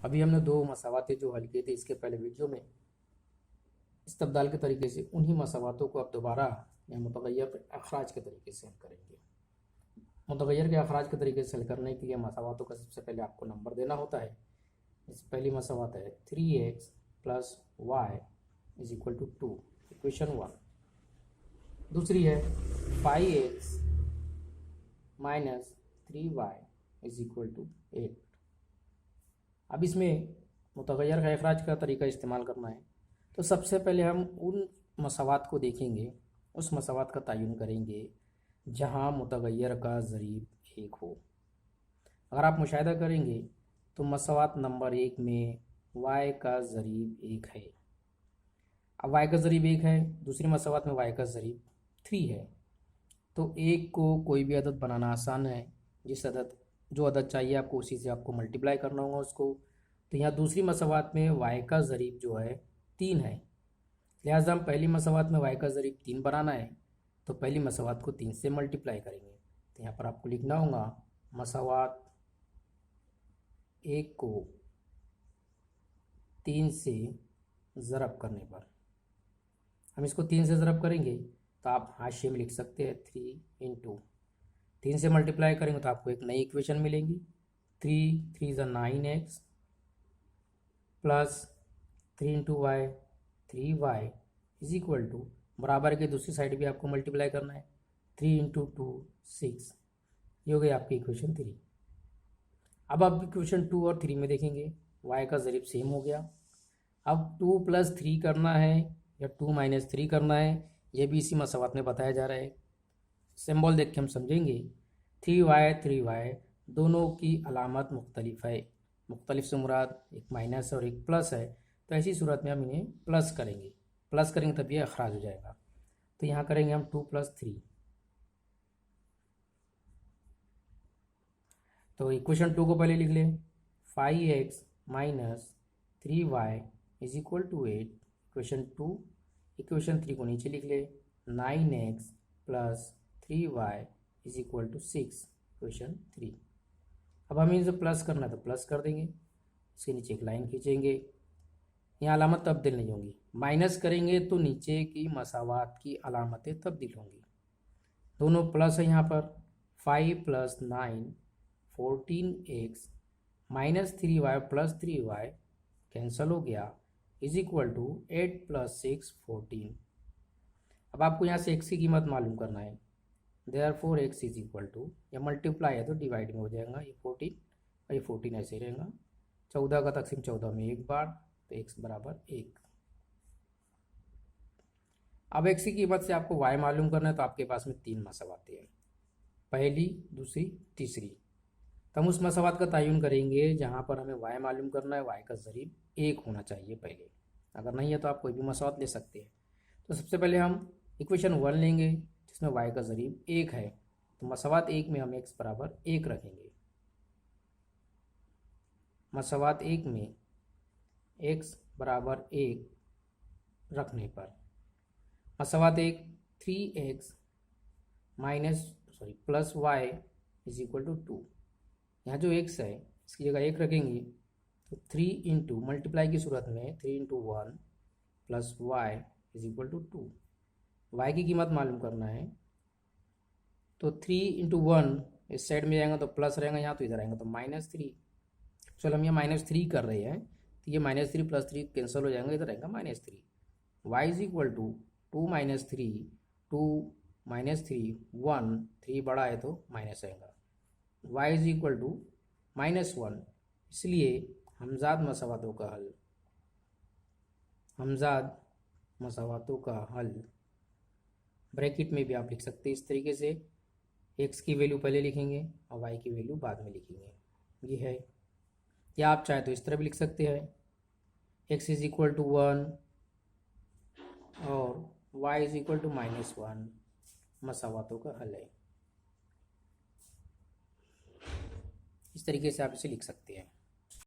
अभी हमने दो मसावातें जो हल किए थे इसके पहले वीडियो में, इस्तब्दाल के तरीके से उन्हीं मसावातों को अब दोबारा या मुतगय्यर अखराज के तरीके से हल करेंगे। मुतगय्यर के अखराज के तरीके से हल करने के लिए मसावातों का सबसे पहले आपको नंबर देना होता है। इस पहली मसावात है 3x + y = 2, इक्वेशन 1। दूसरी है 5x - 3y = 8। अब इसमें मुतगय्यर का अखराज का तरीका इस्तेमाल करना है। तो सबसे पहले हम उन मसावात को देखेंगे, उस मसावात का तयन करेंगे जहाँ मुतगय्यर का ज़रीब 1 हो। अगर आप मुशाहिदा करेंगे तो मसावात नंबर 1 में y का ज़रीब 1 है। अब y का ज़रीब 1 है, दूसरी मसावात में y का ज़रीब 3 है। तो 1 को कोई भी अदद बनाना आसान है। जो अदद चाहिए आपको उसी से आपको मल्टीप्लाई करना होगा उसको। तो यहाँ दूसरी मसावात में y का ज़रीब जो है 3 है, लिहाजा हम पहली मसावात में y का ज़रीब 3 बनाना है तो पहली मसावात को 3 से मल्टीप्लाई करेंगे। तो यहाँ पर आपको लिखना होगा मसावात 1 को 3 से ज़रब करने पर, हम इसको 3 से ज़रब करेंगे तो आप हाशिए में लिख सकते हैं 3 × 3 से मल्टीप्लाई करेंगे तो आपको एक नई इक्वेशन मिलेगी। 3 3 = 9x प्लस 3 × y 3y = बराबर के दूसरी साइड भी आपको मल्टीप्लाई करना है। 3 × 2 6, ये हो गई आपकी इक्वेशन 3। अब आप इक्वेशन 2 और 3 में देखेंगे y का ज़रीब सेम हो गया। अब 2 + 3 करना है या 2 - 3 करना है, ये भी इसी मसावात में बताया जा रहा है। सिंबल देख के हम समझेंगे। 3y दोनों की अलामत मुख्तलिफ है। मुख्तलिफ से मुराद एक माइनस और एक प्लस है, तो ऐसी सूरत में हम इन्हें प्लस करेंगे तब ये अखराज हो जाएगा। तो यहाँ करेंगे हम 2 + 3। तो इक्वेशन 2 को पहले लिख लें। 5x - 3y = 8, equation 2। इक्वेशन 3 को नीचे लिख ले। 9x + 3y = 6, equation 3। अब हमें इसे प्लस करना है तो प्लस कर देंगे, इसके नीचे एक लाइन खींचेंगे। यहाँ अलामत तब्दील नहीं होंगी, माइनस करेंगे तो नीचे की मसावात की अलामतें तब्दील होंगी। दोनों प्लस है यहाँ पर। 5 + 9 14x - 3y + 3y कैंसिल हो गया, = 8 + 6 14। अब आपको यहाँ से x की कीमत मालूम करना है। देयरफॉर x = या मल्टीप्लाई है तो डिवाइड में हो जाएगा, ये 14 और ये 14 ऐसे ही रहेगा। 14 का तकसीम 14 में एक बार, तो x = 1। अब x की कीमत से आपको y मालूम करना है तो आपके पास में 3 मसावातें हैं, पहली, दूसरी, तीसरी। तो हम उस मसावात का तयन करेंगे जहाँ पर हमें y मालूम करना है। y का ज़रीब 1 होना चाहिए पहले, अगर नहीं है तो आप कोई भी मसावात ले सकते हैं। तो सबसे पहले हम इक्वेशन 1 लेंगे जिसमें y का ज़रीब 1 है। तो मसावात 1 में हम x = 1 रखेंगे। मसावात 1 में x = 1 रखने पर मसावात 1 3x + y = 2। यहाँ जो x है इसकी जगह 1 रखेंगे तो 3 × मल्टीप्लाई की सूरत में 3 × 1 + y = 2। y की कीमत मालूम करना है तो 3 × 1 इस साइड में जाएगा तो प्लस रहेगा, यहाँ तो इधर आएगा तो -3। चलो हम यहाँ -3 कर रहे हैं तो ये -3 + 3 कैंसिल हो जाएगा, इधर रहेगा -3। y = 2 - 3 2 - 3 1, 3 बड़ा है तो माइनस आएगा। y = -1। इसलिए हमजाद मसावातों का हल ब्रैकेट में भी आप लिख सकते हैं इस तरीके से। x की वैल्यू पहले लिखेंगे और y की वैल्यू बाद में लिखेंगे, ये है। या आप चाहे तो इस तरह भी लिख सकते हैं, x = 1 और y = -1 मसावातों का हल है। इस तरीके से आप इसे लिख सकते हैं।